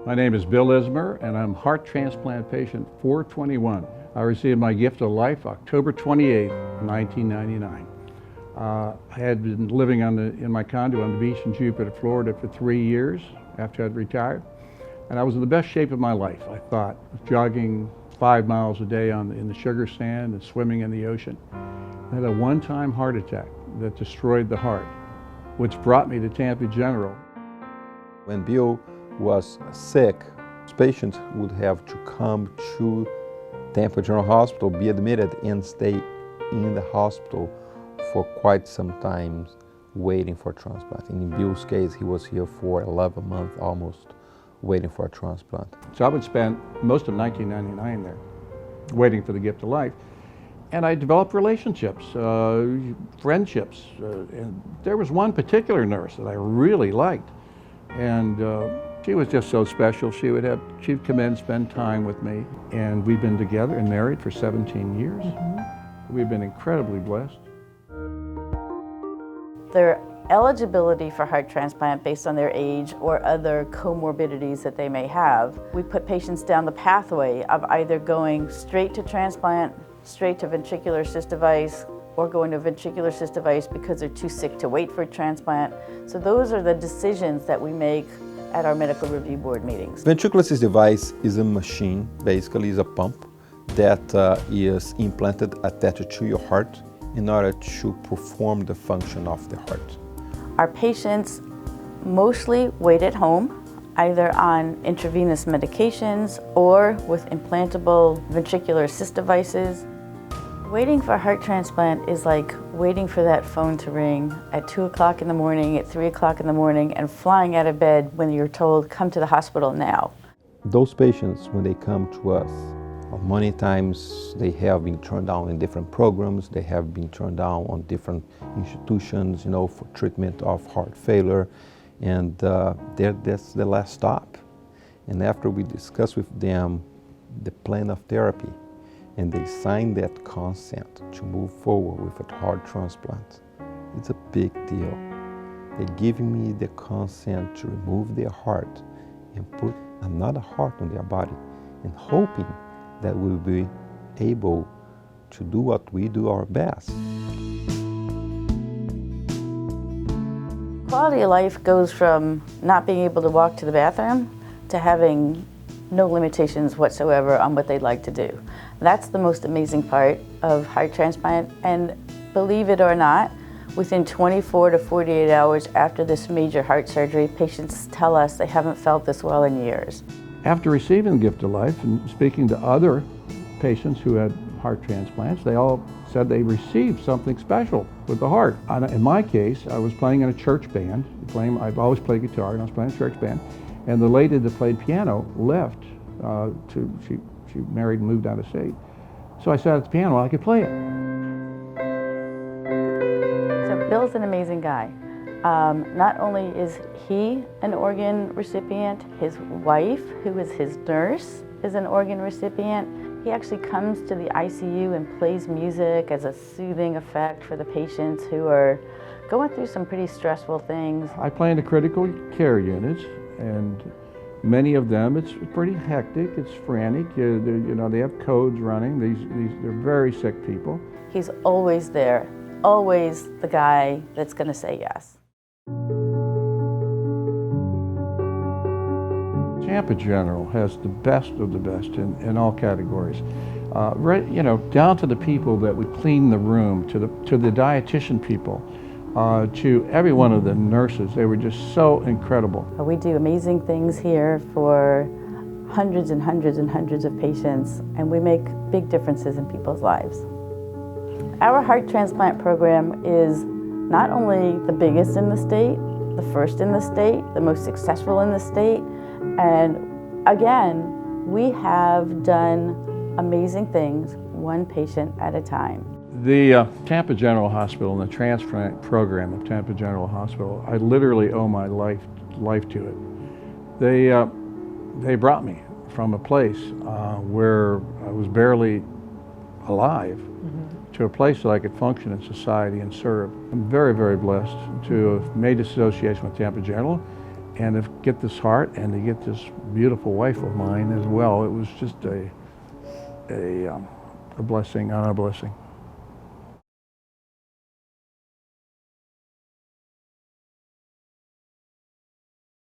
My name is Bill Ismer, and I'm heart transplant patient 421. I received my gift of life October 28, 1999. I had been living in my condo on the beach in Jupiter, Florida for 3 years after I'd retired. And I was in the best shape of my life, I thought, jogging 5 miles a day in the sugar sand and swimming in the ocean. I had a one-time heart attack that destroyed the heart, which brought me to Tampa General. When Bill was sick, patients would have to come to Tampa General Hospital, be admitted, and stay in the hospital for quite some time waiting for transplant. In Bill's case, he was here for 11 months almost, waiting for a transplant. So I would spend most of 1999 there, waiting for the gift of life. And I developed relationships, friendships. And there was one particular nurse that I really liked. And she was just so special. She'd come in, spend time with me. And we've been together and married for 17 years. We've been incredibly blessed. Their eligibility for heart transplant based on their age or other comorbidities that they may have. We put patients down the pathway of either going straight to transplant, straight to ventricular assist device, or going to ventricular assist device because they're too sick to wait for transplant. So those are the decisions that we make at our medical review board meetings. Ventricular assist device is a machine, basically is a pump that is implanted attached to your heart in order to perform the function of the heart. Our patients mostly wait at home, either on intravenous medications or with implantable ventricular assist devices. Waiting for heart transplant is like waiting for that phone to ring at 2 o'clock in the morning, at 3 o'clock in the morning, and flying out of bed when you're told, come to the hospital now. Those patients, when they come to us, many times they have been turned down in different programs, they have been turned down on different institutions, for treatment of heart failure, and that's the last stop. And after we discuss with them the plan of therapy, and they sign that consent to move forward with a heart transplant, it's a big deal. They're giving me the consent to remove their heart and put another heart on their body, and hoping that we'll be able to do what we do our best. Quality of life goes from not being able to walk to the bathroom to having no limitations whatsoever on what they'd like to do. That's the most amazing part of heart transplant, and believe it or not, within 24 to 48 hours after this major heart surgery, patients tell us they haven't felt this well in years. After receiving the gift of life and speaking to other patients who had heart transplants, they all said they received something special with the heart. In my case, I was playing in a church band. I've always played guitar, and I was playing in a church band. And the lady that played piano left. She married and moved out of state. So I sat at the piano while I could play it. So Bill's an amazing guy. Not only is he an organ recipient, his wife, who is his nurse, is an organ recipient. He actually comes to the ICU and plays music as a soothing effect for the patients who are going through some pretty stressful things. I play in the critical care units, and many of them, it's pretty hectic, it's frantic. They have codes running. They're very sick people. He's always there, always the guy that's going to say yes. Tampa General has the best of the best in all categories. Down to the people that would clean the room, to the dietitian people, to every one of the nurses. They were just so incredible. We do amazing things here for hundreds and hundreds and hundreds of patients, and we make big differences in people's lives. Our heart transplant program is not only the biggest in the state, the first in the state, the most successful in the state, and again, we have done amazing things, one patient at a time. The Tampa General Hospital and the transplant program of Tampa General Hospital, I literally owe my life to it. They brought me from a place where I was barely alive to a place that I could function in society and serve. I'm very, very blessed to have made this association with Tampa General and to get this heart and to get this beautiful wife of mine as well, it was just a blessing on a blessing.